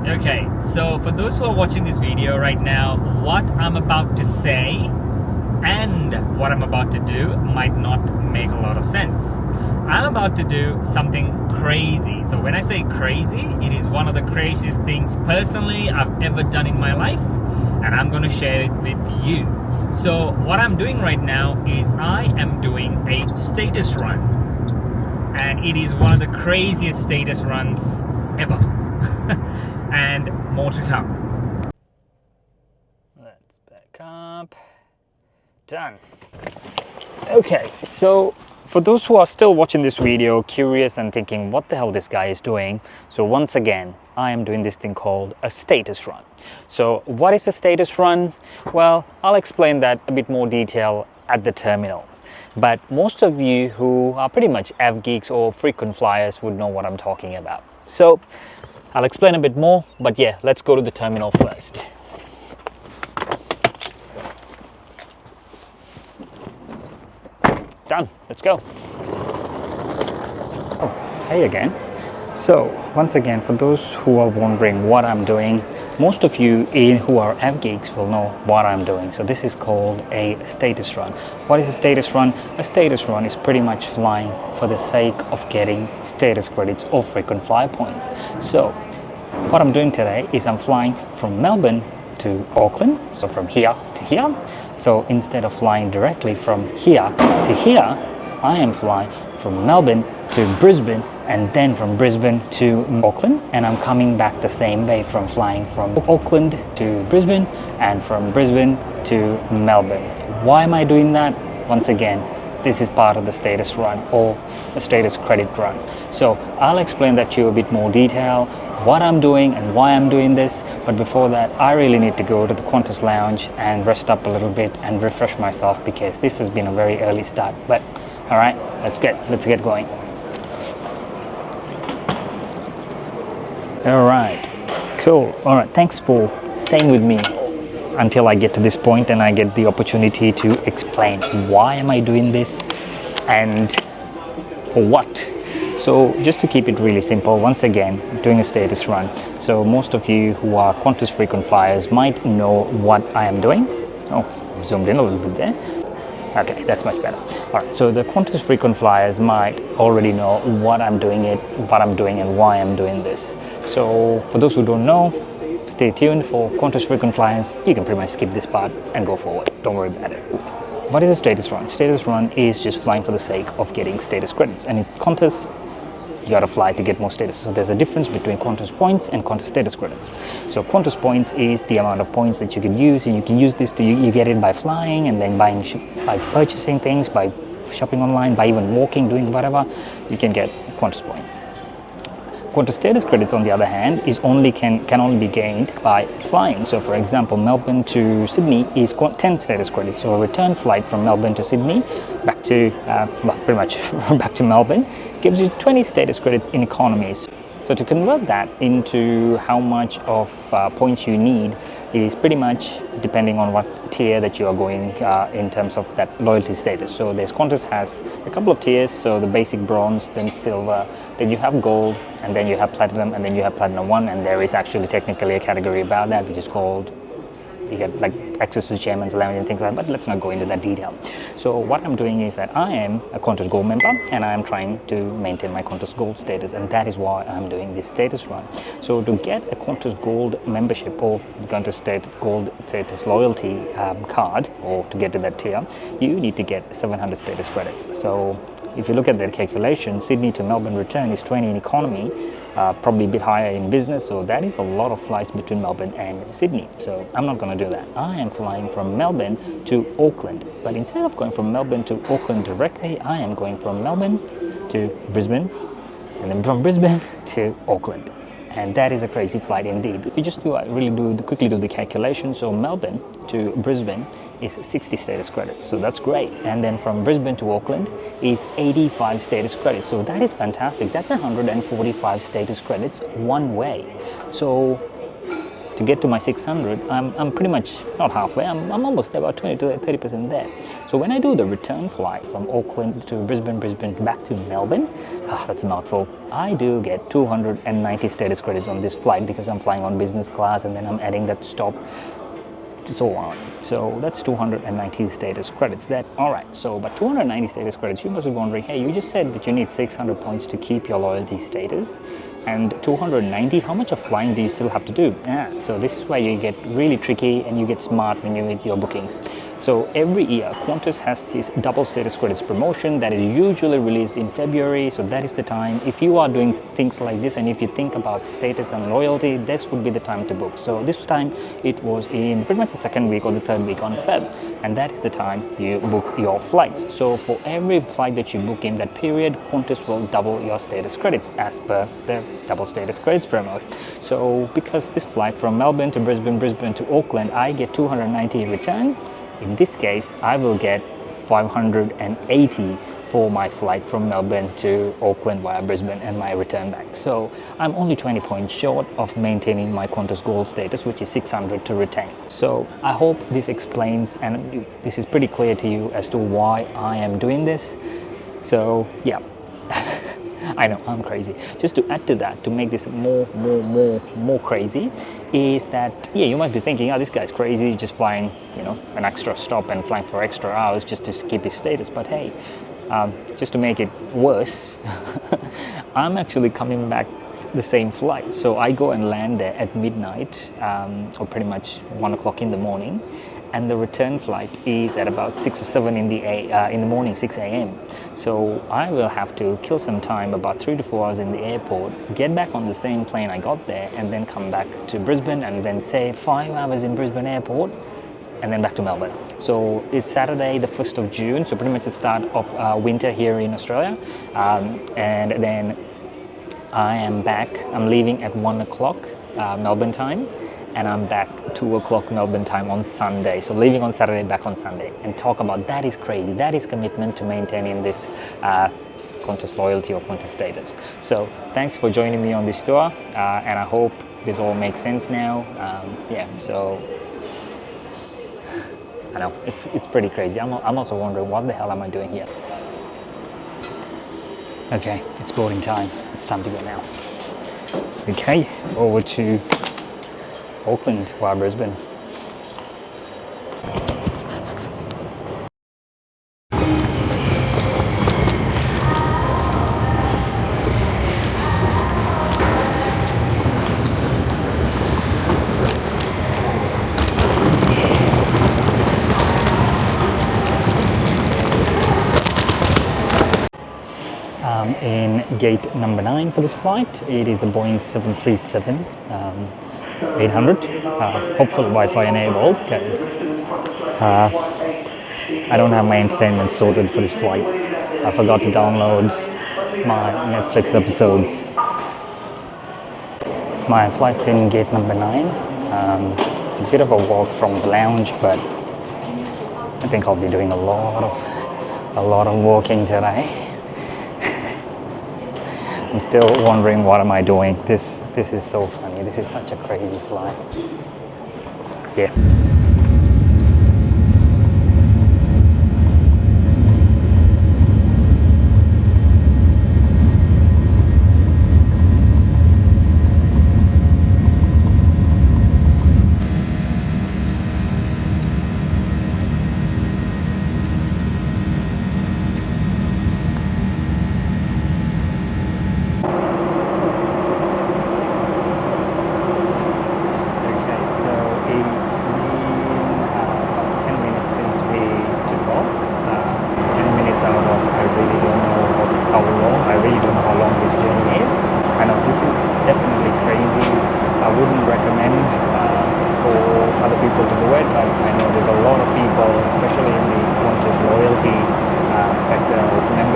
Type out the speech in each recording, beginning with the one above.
Okay, so for those who are watching this video right now, what I'm about to say and what I'm about to do might not make a lot of sense. I'm about to do something crazy. So when I say crazy, it is one of the craziest things personally I've ever done in my life, and I'm going to share it with you. So what I'm doing right now is I am doing a status run, and it is one of the craziest status runs ever. And more to come. Let's back up. Done. Okay, so for those who are still watching this video, curious and thinking what the hell this guy is doing, so once again I am doing this thing called a status run. So what is a status run? Well, I'll explain that a bit more detail at the terminal, but most of you who are pretty much av geeks or frequent flyers would know what I'm talking about. So I'll explain a bit more, but yeah, let's go to the terminal first. Done, let's go. Oh, hey again. So once again, for those who are wondering what I'm doing, most of you who are av geeks will know what I'm doing. So this is called a status run. What is a status run? A status run is pretty much flying for the sake of getting status credits or frequent flyer points. So what I'm doing today is I'm flying from Melbourne to Auckland, so from here to here. So instead of flying directly from here to here, I am flying from Melbourne to Brisbane and then from Brisbane to Auckland, and I'm coming back the same way, from flying from Auckland to Brisbane and from Brisbane to Melbourne. Why am I doing that? Once again, this is part of the status run or a status credit run. So I'll explain that to you a bit more detail, what I'm doing and why I'm doing this. But before that, I really need to go to the Qantas lounge and rest up a little bit and refresh myself, because this has been a very early start. But all right, let's get going. All right, cool. All right, thanks for staying with me until I get to this point and I get the opportunity to explain why am I doing this and for what. So just to keep it really simple, once again, doing a status run. So most of you who are Qantas frequent flyers might know what I am doing. Oh, zoomed in a little bit there. Okay, that's much better. All right, so the Qantas frequent flyers might already know what I'm doing and why I'm doing this. So for those who don't know, stay tuned. For Qantas frequent flyers, you can pretty much skip this part and go forward. Don't worry about it. What is a status run? Status run is just flying for the sake of getting status credits. And in Qantas, you gotta fly to get more status. So there's a difference between Qantas points and Qantas status credits. So Qantas points is the amount of points that you can use, and you can use this to, you get it by flying and then by purchasing things, by shopping online, by even walking, doing whatever, you can get Qantas points. Qantas status credits, on the other hand, can only be gained by flying. So for example, Melbourne to Sydney is 10 status credits. So a return flight from Melbourne to Sydney back to pretty much back to Melbourne gives you 20 status credits in economies. So to convert that into how much of points you need is pretty much depending on what tier that you are going in terms of that loyalty status. So Qantas has a couple of tiers, so the basic bronze, then silver, then you have gold, and then you have platinum, and then you have platinum 1, and there is actually technically a category about that which is called, you get like access to the chairman's lounge and things like that, but let's not go into that detail. So what I'm doing is that I am a Qantas Gold member and I am trying to maintain my Qantas Gold status, and that is why I'm doing this status run. So to get a Qantas Gold membership or Qantas Gold status loyalty card, or to get to that tier, you need to get 700 status credits. So if you look at the calculation, Sydney to Melbourne return is 20 in economy, probably a bit higher in business, so that is a lot of flights between Melbourne and Sydney. So I'm not going to do that. I am flying from Melbourne to Auckland, but instead of going from Melbourne to Auckland directly, I am going from Melbourne to Brisbane, and then from Brisbane to Auckland. And that is a crazy flight indeed. If you just quickly do the calculation, so Melbourne to Brisbane is 60 status credits, so that's great. And then from Brisbane to Auckland is 85 status credits, so that is fantastic. That's 145 status credits one way. So to get to my 600, I'm pretty much not halfway. I'm almost about 20 to 30% there. So when I do the return flight from Auckland to Brisbane back to Melbourne, that's a mouthful. I do get 290 status credits on this flight because I'm flying on business class, and then I'm adding that stop, so on. So that's 290 status credits. That all right. So but 290 status credits, you must be wondering, hey, you just said that you need 600 points to keep your loyalty status, and 290, how much of flying do you still have to do? So this is where you get really tricky and you get smart when you make your bookings. So every year Qantas has this double status credits promotion that is usually released in February. So that is the time, if you are doing things like this and if you think about status and loyalty, this would be the time to book. So this time it was in pretty much the second week or the third week on Feb, and that is the time you book your flights. So for every flight that you book in that period, Qantas will double your status credits as per the double status credits promo. So because this flight from Melbourne to Brisbane to Auckland, I get 290 return. In this case, I will get 580 for my flight from Melbourne to Auckland via Brisbane and my return back. So I'm only 20 points short of maintaining my Qantas Gold status, which is 600 to retain. So I hope this explains, and this is pretty clear to you as to why I am doing this. So yeah. I know, I'm crazy. Just to add to that, to make this more crazy, is that, yeah, you might be thinking, oh, this guy's crazy, just flying, an extra stop and flying for extra hours just to keep his status. But hey, just to make it worse, I'm actually coming back the same flight. So I go and land there at midnight, or pretty much 1 o'clock in the morning. And the return flight is at about 6 or 7 in the morning, 6 a.m. So I will have to kill some time, about 3 to 4 hours in the airport, get back on the same plane I got there, and then come back to Brisbane, and then stay 5 hours in Brisbane Airport, and then back to Melbourne. So it's Saturday, the 1st of June, so pretty much the start of winter here in Australia. And then I am back. I'm leaving at 1 o'clock Melbourne time, and I'm back 2 o'clock Melbourne time on Sunday. So leaving on Saturday, back on Sunday. And talk about, that is crazy. That is commitment to maintaining this Qantas loyalty or Qantas status. So thanks for joining me on this tour, and I hope this all makes sense now. So I know it's pretty crazy. I'm also wondering, what the hell am I doing here? Okay, it's boarding time. It's time to go now. Okay, over to Auckland via Brisbane. In gate number 9 for this flight. It is a Boeing 737 800, hopefully Wi-Fi enabled, because I don't have my entertainment sorted for this flight. I forgot to download my Netflix episodes. My flight's in gate number 9. It's a bit of a walk from the lounge, but I think I'll be doing a lot of walking today. I'm still wondering, what am I doing? This is so funny. This is such a crazy flight. Yeah.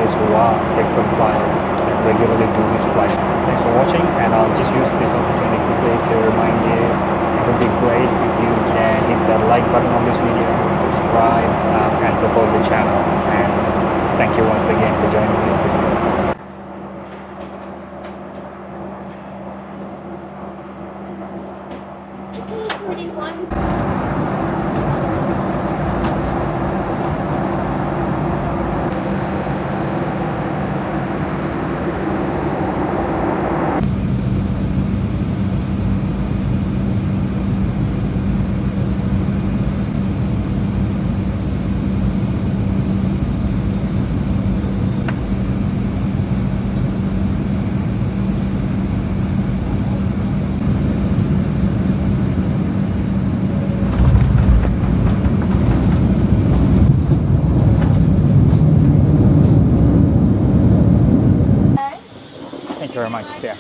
Frequent flyers that regularly do this flight. Thanks for watching, and I'll just use this opportunity quickly to remind you, it would be great if you can hit that like button on this video, subscribe, and support the channel. And thank you once again for joining me on this video. Japan. Thank you very much, Sia.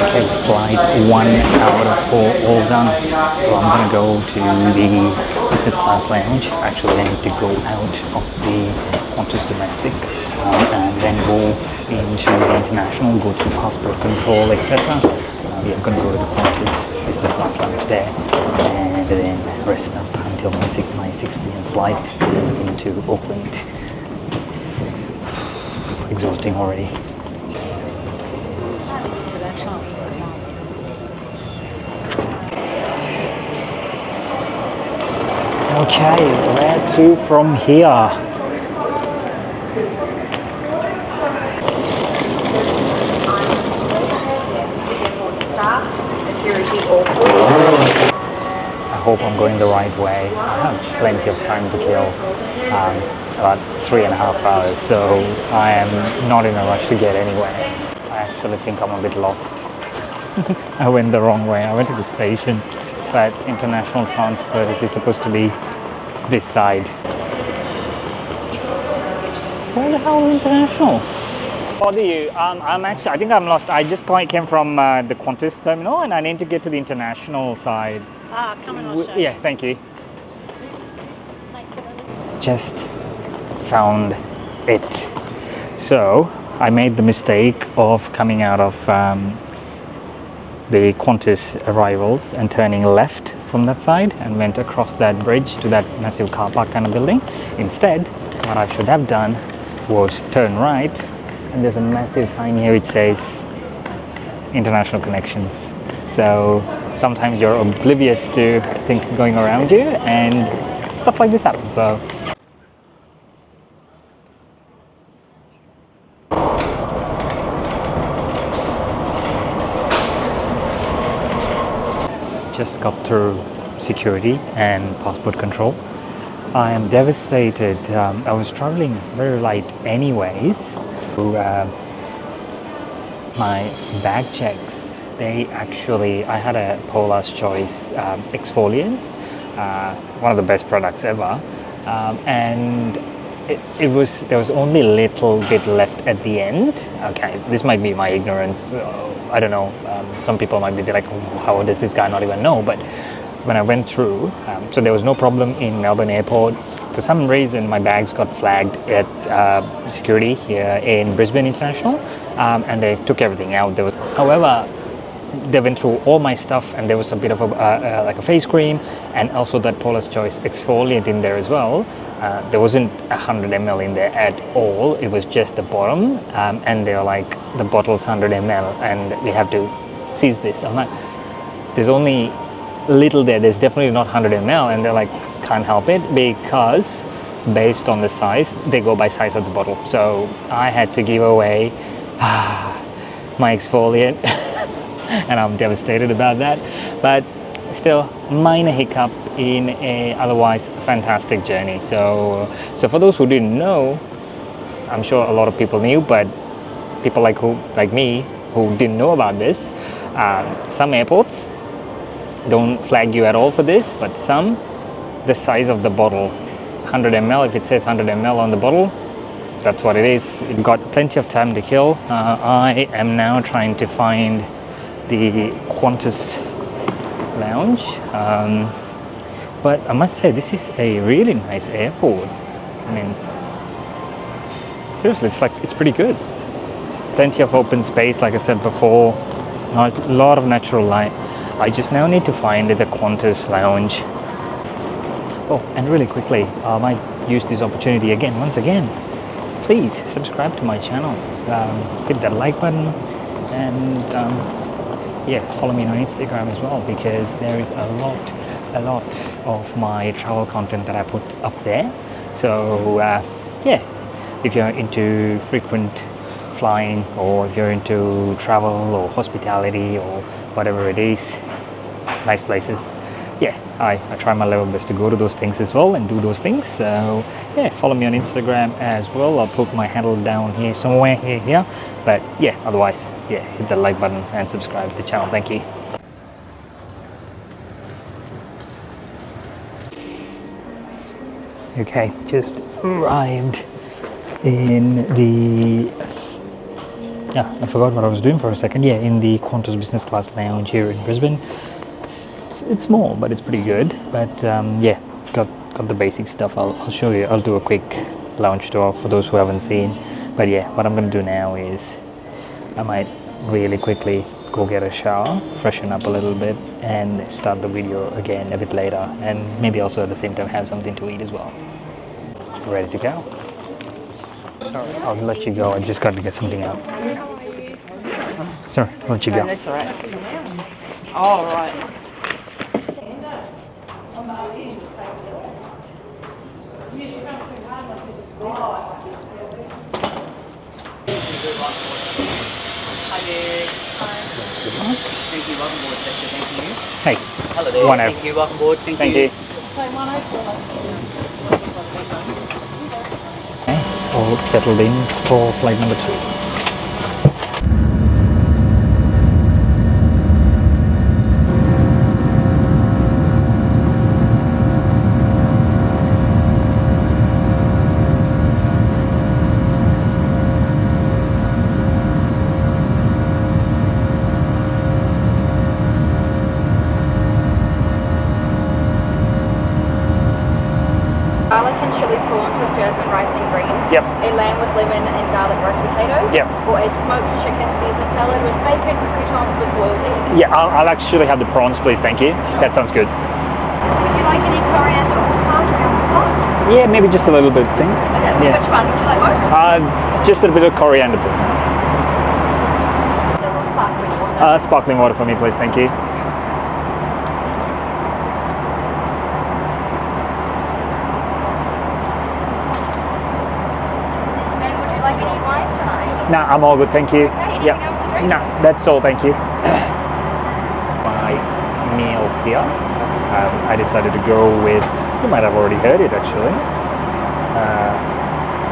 Okay, flight 1 out of 4 all done. So I'm gonna go to the business class lounge. Actually, I need to go out of the Qantas domestic and then go into the international, go to passport control, etc. Yeah, I'm gonna go to the Qantas business class lounge there and then rest up until my 6 p.m. flight into Auckland. Exhausting already. Okay, where to from here? Staff, security, or I hope I'm going the right way. I have plenty of time to kill, about 3.5 hours, so I am not in a rush to get anywhere. I actually think I'm a bit lost. I went the wrong way. I went to the station, but international transfers is supposed to be this side. Where the hell is international? Bother you? I think I'm lost. I just came from the Qantas terminal and I need to get to the international side. come and I'll show you. Yeah, thank you. Just found it. So I made the mistake of coming out of the Qantas arrivals and turning left from that side and went across that bridge to that massive car park kind of building. Instead, what I should have done was turn right, and there's a massive sign here which says international connections. So sometimes you're oblivious to things going around you and stuff like this happens. So just got through security and passport control. I am devastated. I was traveling very light anyways. My bag checks, I had a Paula's Choice exfoliant, one of the best products ever, and there was only a little bit left at the end. Okay, this might be my ignorance, I don't know, some people might be like, oh, how does this guy not even know? But when I went through, so there was no problem in Melbourne Airport. For some reason my bags got flagged at security here in Brisbane International, and they took everything out. However, they went through all my stuff and there was a bit of like a face cream and also that Paula's Choice exfoliant in there as well. There wasn't 100 ml in there at all. It was just the bottom, and they're like, the bottle's 100 ml and we have to seize this. I'm like, there's only little there. There's definitely not 100 ml, and they're like, can't help it because based on the size, they go by size of the bottle. So I had to give away my exfoliant. And I'm devastated about that, but still minor hiccup in a otherwise fantastic journey. So for those who didn't know, I'm sure a lot of people knew, but people like me who didn't know about this, some airports don't flag you at all for this, but some, the size of the bottle, 100 ml, if it says 100 ml on the bottle, that's what it is. You've got plenty of time to kill. I am now trying to find the Qantas lounge, but I must say this is a really nice airport. I mean, seriously, it's pretty good. Plenty of open space, like I said before, a lot of natural light. I just now need to find the Qantas lounge. Oh, and really quickly, I might use this opportunity once again. Please subscribe to my channel, hit that like button, and yeah, follow me on Instagram as well, because there is a lot of my travel content that I put up there. So yeah, if you're into frequent flying, or if you're into travel or hospitality or whatever it is, nice places, yeah, I try my level best to go to those things as well and do those things. So yeah, follow me on Instagram as well. I'll put my handle down here somewhere here. But yeah, otherwise, yeah, hit the like button and subscribe to the channel. Thank you. Okay, just arrived in the, I forgot what I was doing for a second. Yeah, in the Qantas business class lounge here in Brisbane. It's small, but it's pretty good. But yeah, got the basic stuff. I'll show you. I'll do a quick lounge tour for those who haven't seen. But yeah, what I'm going to do now is I might really quickly go get a shower, freshen up a little bit, and start the video again a bit later. And maybe also at the same time have something to eat as well. Ready to go? Sorry, I'll let you go. I just got to get something out. Sorry, I'll let you go. No, that's all right. All right. Hi there. Hi. Thank you. Welcome aboard, Sector. Thank you. Hey. Hello there. 1 Thank you. Welcome aboard. Thank you. you. Okay, all settled in for flight number 2. Garlic and chili prawns with jasmine rice and greens. Yep. A lamb with lemon and garlic roast potatoes. Yep. Or a smoked chicken Caesar salad with bacon, croutons with boiled egg. Yeah, I'll actually have the prawns, please. Thank you. That sounds good. Would you like any coriander or parsley on the top? Yeah, maybe just a little bit of things. Okay, Yeah. which one? Would you like both? Just a bit of coriander, please. A little sparkling water. Sparkling water for me, please. Thank you. And would you like any wine tonight? No, I'm all good. Thank you. Okay, anything else to drink? No, that's all. Thank you. My meals here. I decided to go with, you might have already heard it actually,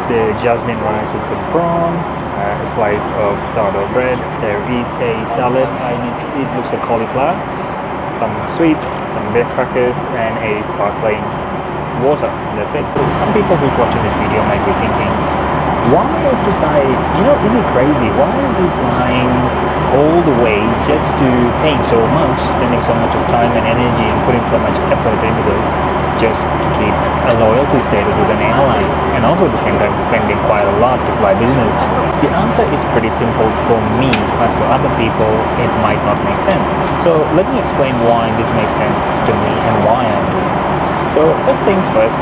the jasmine rice with some prawn, a slice of sourdough bread. There is a salad I need to eat, looks like cauliflower, some sweets, some beef crackers, and a sparkling water. That's it. Some people who's watching this video might be thinking, why is this guy, is he crazy? Why is he flying all the way just to paying so much, spending so much of time and energy and putting so much effort into this just to keep a loyalty status with an airline, and also at the same time spending quite a lot to fly business? The answer is pretty simple for me, but for other people it might not make sense. So let me explain why this makes sense to me and why I'm doing it. So first things first,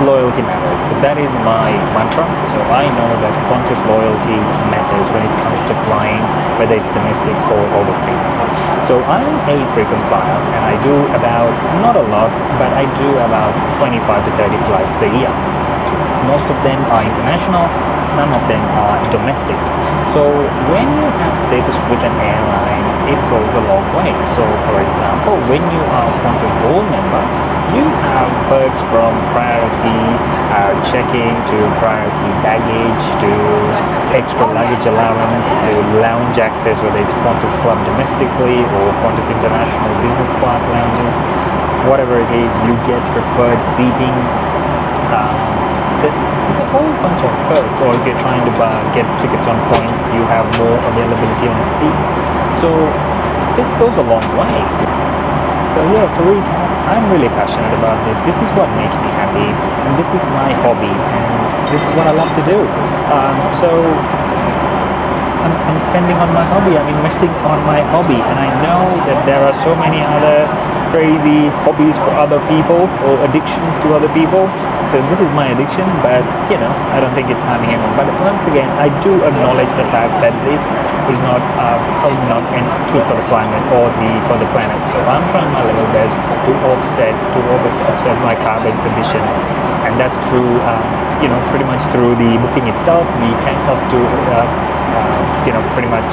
loyalty matters. So that is my mantra. So I know that Qantas loyalty matters when it comes to flying, whether it's domestic or overseas. So I'm a frequent flyer, and I do about, not a lot, but I do about 25 to 30 flights a year. Most of them are international, some of them are domestic. So when you have status with an airline, it goes a long way. So for example, when you are a Qantas Gold member, you have perks from priority checking to priority baggage to extra luggage allowance to lounge access, whether it's Qantas Club domestically or Qantas International business class lounges, whatever it is, you get preferred seating. There's a whole bunch of perks, or if you're trying to get tickets on points, you have more availability on seats. So this goes a long way. So yeah, to recap, I'm really passionate about this. This is what makes me happy, and this is my hobby, and this is what I love to do. So I'm spending on my hobby, I'm investing on my hobby, and I know that there are so many other crazy hobbies for other people or addictions to other people. So this is my addiction, but you know, I don't think it's harming anyone. But once again, I do acknowledge the fact that this is not probably not good for the climate or for the planet. So I'm trying my level best to always offset my carbon emissions, and that's through you know, pretty much through the booking itself. We can help to you know, pretty much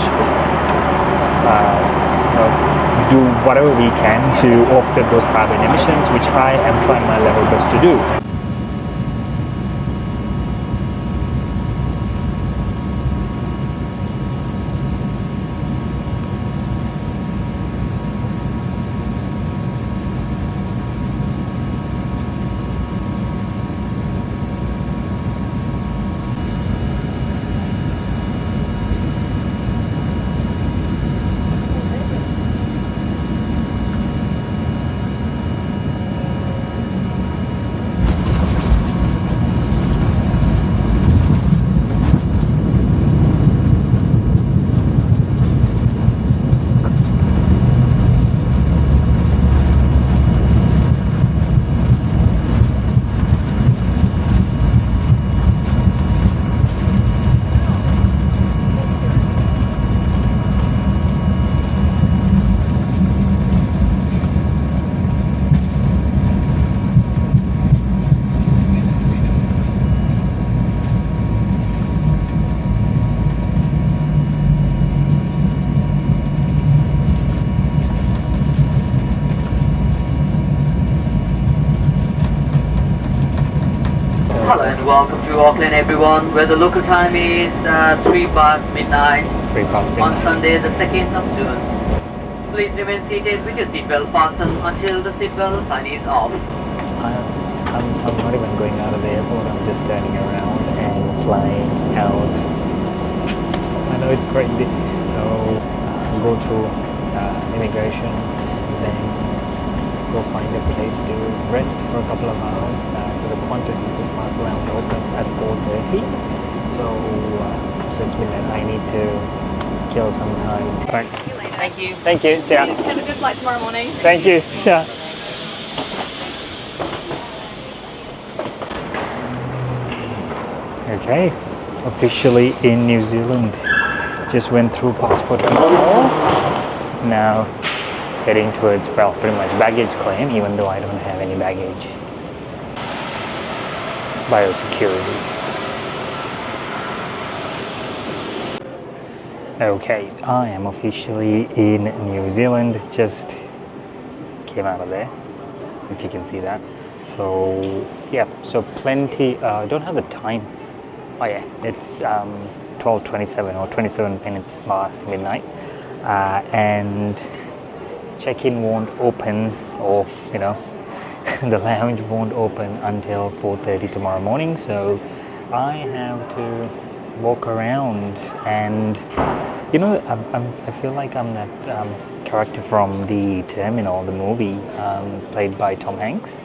do whatever we can to offset those carbon emissions, which I am trying my level best to do. Hello and welcome to Auckland everyone, where the local time is 3 past midnight 3 past on midnight. Sunday the 2nd of June. Please remain seated with your seatbelt fastened until the seatbelt sign is off. I'm not even going out of the airport, I'm just standing around and flying out. So I know it's crazy. So go through immigration, then go find a place to rest for a couple of hours. So the Qantas Business Class Lounge opens at 4:30. So it's midnight. I need to kill some time. Right. See you later. Thank you. Thank you. See ya. Thanks. Have a good flight tomorrow morning. Thank you. See ya. Okay, officially in New Zealand. Just went through passport control. Now heading towards, well, pretty much baggage claim, even though I don't have any baggage. Biosecurity. Okay, I am officially in New Zealand. Just came out of there, if you can see that. So yeah, so plenty. Don't have the time. Oh yeah, it's 12:27 or 27 minutes past midnight, and check-in won't open, or you know, the lounge won't open until 4:30 tomorrow morning. So I have to walk around, and you know, I feel like I'm that character from the Terminal, the movie, played by Tom Hanks.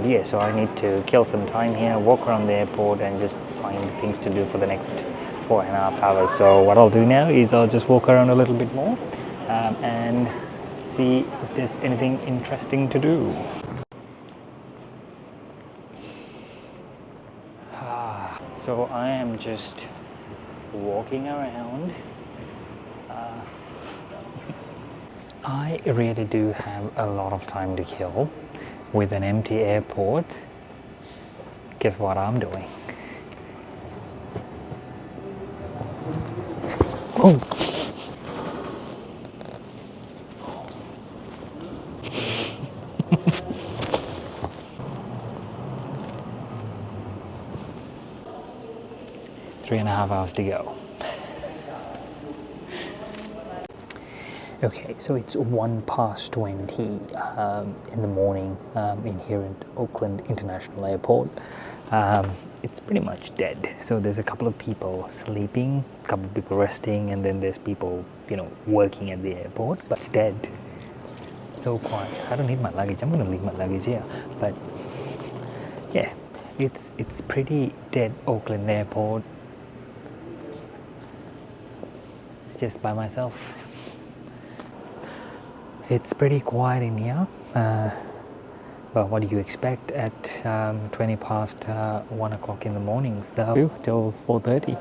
Yeah, so I need to kill some time here, walk around the airport, and just find things to do for the next 4.5 hours. So what I'll do now is I'll just walk around a little bit more and see if there's anything interesting to do. So I am just walking around. I really do have a lot of time to kill with an empty airport. Guess what I'm doing? Oh! 3.5 hours to go. Okay, so it's 20 in the morning in here at Auckland International Airport. It's pretty much dead. So there's a couple of people sleeping, a couple of people resting, and then there's people, you know, working at the airport. But it's dead. So quiet. I don't need my luggage. I'm gonna leave my luggage here. But yeah, it's pretty dead Auckland Airport. It's just by myself. It's pretty quiet in here. Well, what do you expect at 20 past 1 o'clock in the morning? So till 4:30.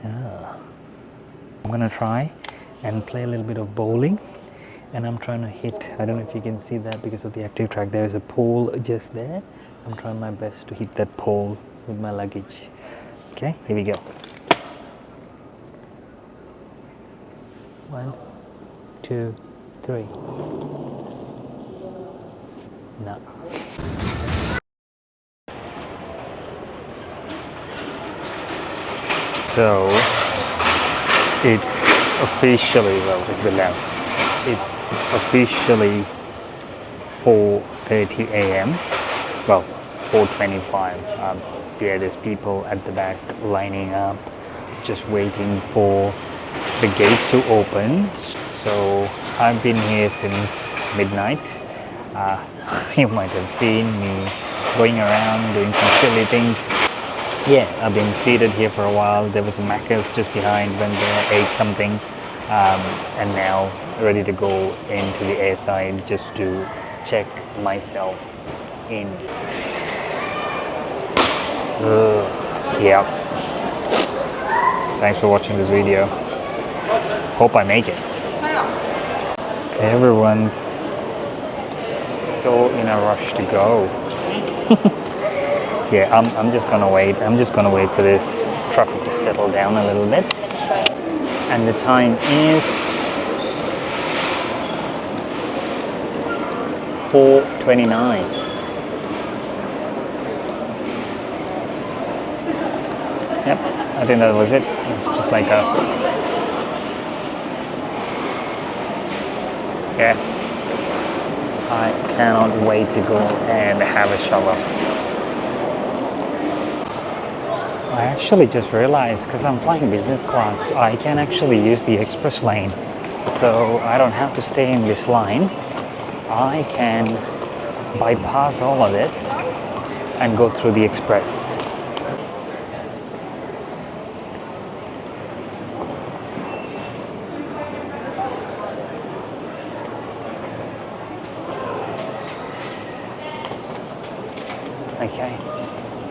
Yeah. I'm gonna try and play a little bit of bowling, and I'm trying to hit, I don't know if you can see that because of the active track, there is a pole just there. I'm trying my best to hit that pole with my luggage. Okay, here we go. 1, 2, 3. No. So it's officially, well, it's been loud. It's officially 4:30 a.m. Well, 4:25. Yeah, there's people at the back lining up, just waiting for the gate to open. So I've been here since midnight. You might have seen me going around doing some silly things. Yeah, I've been seated here for a while. There was a Macca's just behind, went there, ate something, and now ready to go into the airside just to check myself in. Yeah. Thanks for watching this video. Hope I make it. Everyone's so in a rush to go. Yeah, I'm just gonna wait. I'm just gonna wait for this traffic to settle down a little bit. And the time is 4:29. Yep, I think that was it. It's just like a, yeah. I cannot wait to go and have a shower. I actually just realized, because I'm flying business class, I can actually use the express lane. So I don't have to stay in this line. I can bypass all of this and go through the express. Okay,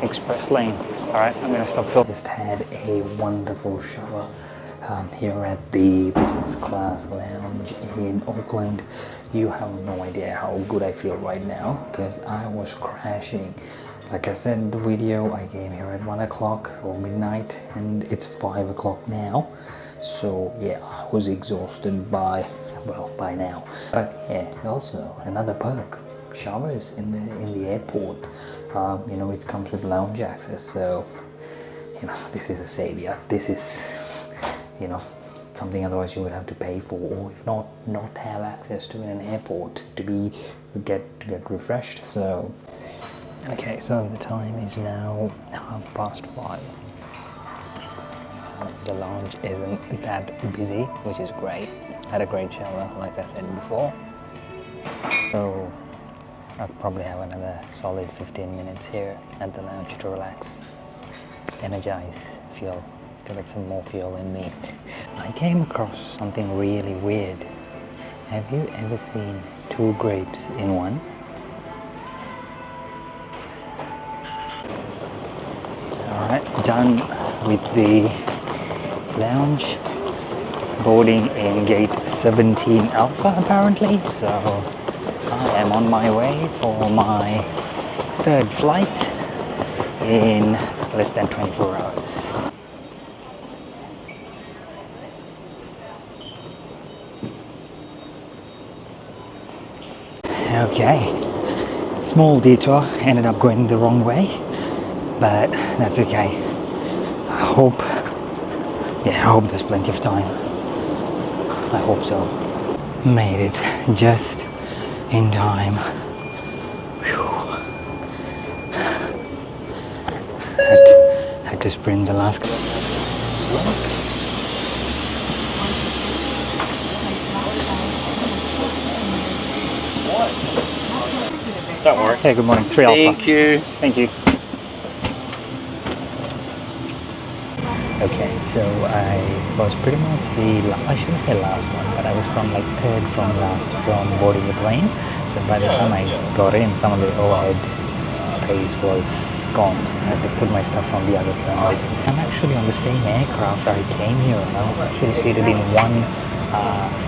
express lane. All right, I'm gonna stop filming. Just had a wonderful shower here at the business class lounge in Auckland. You have no idea how good I feel right now because I was crashing. Like I said in the video, I came here at 1 o'clock or midnight and it's 5 o'clock now. So yeah, I was exhausted by now. But yeah, also another perk. Showers in the airport. You know, it comes with lounge access, so you know, this is a savior. This is, you know, something otherwise you would have to pay for, or if not have access to in an airport to get refreshed. So okay, so the time is now 5:30. The lounge isn't that busy, which is great. Had a great shower, like I said before. So I'll probably have another solid 15 minutes here at the lounge to relax, energize, get some more fuel in me. I came across something really weird. Have you ever seen 2 grapes in one? Alright, done with the lounge. Boarding in gate 17 Alpha apparently, so I am on my way for my 3rd flight in less than 24 hours. Okay, small detour, ended up going the wrong way, but that's okay. I hope there's plenty of time. I hope so. Made it just in time. Whew. Had to sprint the last couple. Don't worry. Hey, good morning. 3 Alpha. Thank you. Thank you. Okay, So I was pretty much I shouldn't say last one, but I was from like third from last from boarding the plane. So by the time I got in, some of the overhead space was gone. So I had to put my stuff on the other side. I'm actually on the same aircraft I came here. I was actually seated in one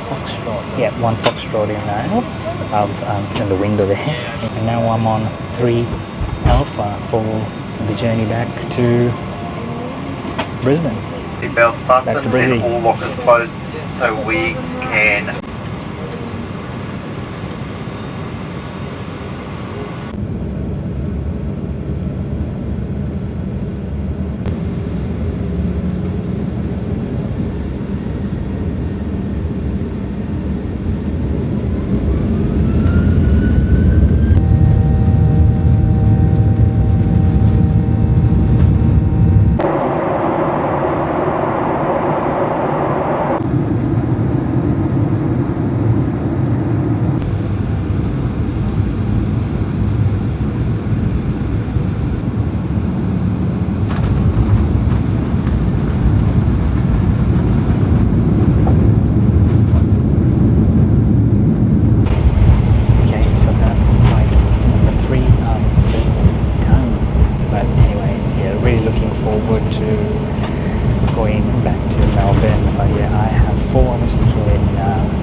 Foxtrot. Yeah, one Foxtrot in in the window there. And now I'm on 3 Alpha for the journey back to Brisbane. Seatbelts fastened and Brisbane. all lockers closed so we can...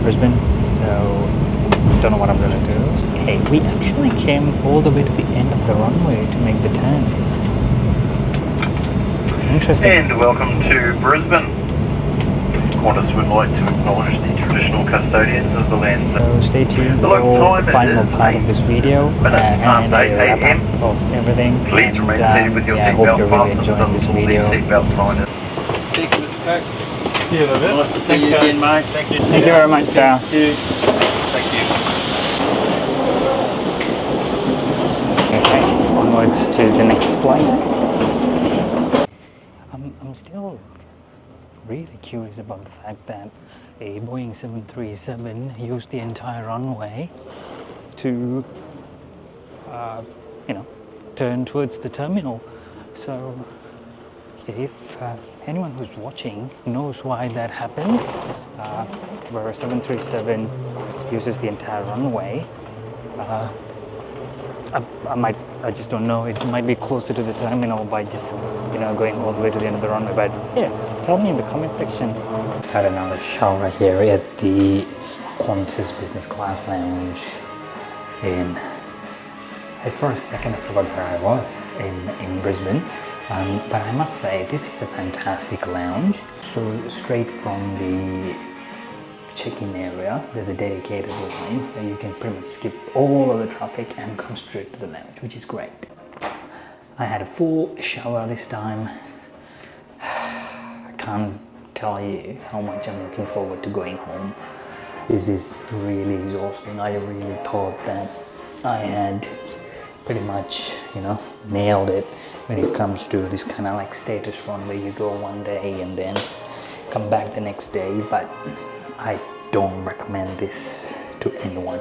Brisbane, so don't know what I'm gonna do. Hey, we actually came all the way to the end of the runway to make the turn. Interesting. And welcome to Brisbane. Qantas would like to acknowledge the traditional custodians of the land. So stay tuned The for local time the final is part of this video minutes past and a 8 wrap a.m. up of everything. Please remain seated with your I hope seatbelt you're really fastened enjoying this until the video. seatbelt sign is... Thank you, Mr. Cook. See you in a bit. Nice to see you again, mate. Thank you. Thank you very much, sir. Thank you. Thank you. Okay, onwards to the next flight. I'm still really curious about the fact that a Boeing 737 used the entire runway to, turn towards the terminal. So if anyone who's watching knows why that happened, where a 737 uses the entire runway, I just don't know. It might be closer to the terminal by just, going all the way to the end of the runway. But yeah, tell me in the comment section. I've had another shower here at the Qantas Business Class Lounge for a second I forgot where I was in Brisbane. But I must say, this is a fantastic lounge. So straight from the check-in area, there's a dedicated line where you can pretty much skip all of the traffic and come straight to the lounge, which is great. I had a full shower this time. I can't tell you how much I'm looking forward to going home. This is really exhausting. I really thought that I had pretty much, nailed it when it comes to this kind of like status run where you go one day and then come back the next day, but I don't recommend this to anyone.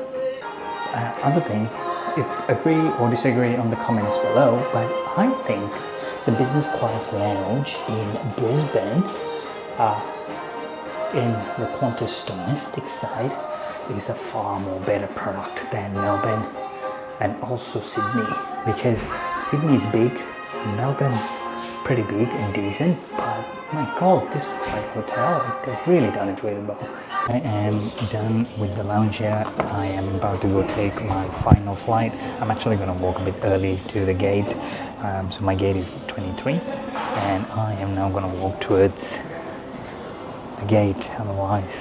Other thing, if agree or disagree on the comments below, but I think the business class lounge in Brisbane, in the Qantas domestic side, is a far more better product than Melbourne and also Sydney, because Sydney's big, Melbourne's pretty big and decent, but my god, this looks like a hotel. They've really done it really well. I am done with the lounge here. I am about to go take my final flight. I'm actually going to walk a bit early to the gate. So my gate is 23 and I am now going to walk towards the gate. Otherwise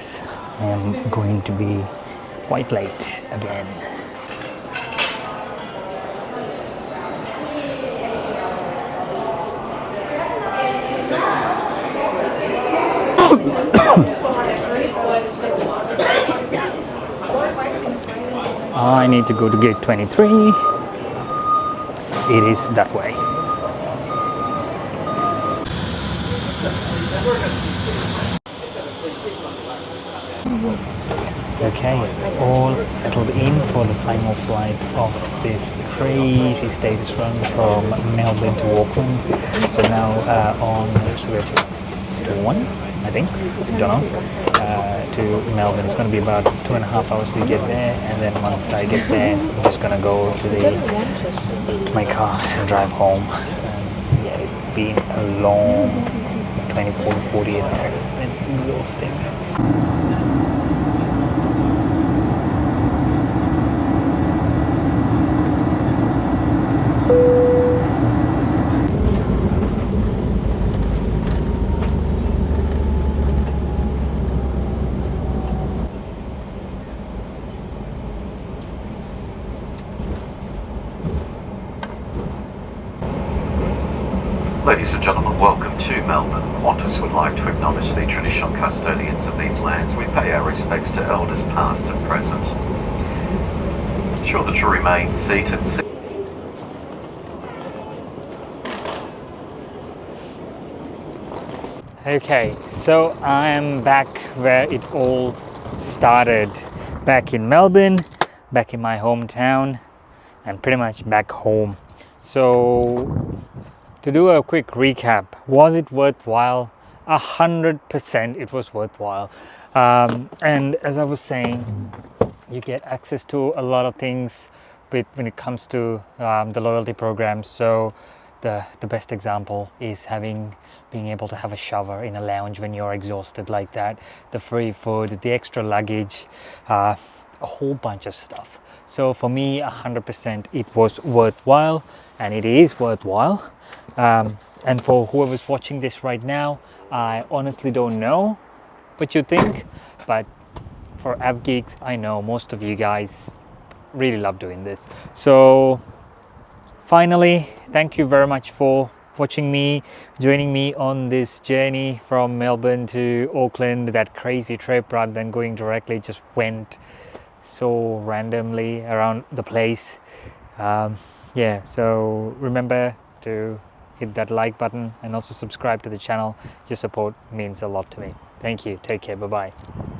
I am going to be quite late again. I need to go to gate 23. It is that way. Okay, all settled in for the final flight of this crazy status run from Melbourne to Auckland. So now on 12 1, I think, don't know, to Melbourne. It's going to be about 2.5 hours to get there, and then once I get there, I'm just going to go to my car and drive home. Yeah, it's been a long 24 to 48 hours. It's exhausting. Ladies and gentlemen, welcome to Melbourne. Qantas would like to acknowledge the traditional custodians of these lands. We pay our respects to elders past and present. Ensure that you remain seated. Okay, so I am back where it all started, back in Melbourne, back in my hometown, and pretty much back home. So to do a quick recap, was it worthwhile? 100% it was worthwhile. And as I was saying, you get access to a lot of things when it comes to the loyalty program. So the best example is being able to have a shower in a lounge when you're exhausted like that, the free food, the extra luggage, a whole bunch of stuff. So for me, 100% it was worthwhile, and it is worthwhile. And for whoever's watching this right now, I honestly don't know what you think, but for app geeks, I know most of you guys really love doing this. So finally, thank you very much for watching me, joining me on this journey from Melbourne to Auckland, that crazy trip. Rather than going directly, just went so randomly around the place. Yeah, so remember to hit that like button and also subscribe to the channel. Your support means a lot to me. Thank you. Take care. Bye bye.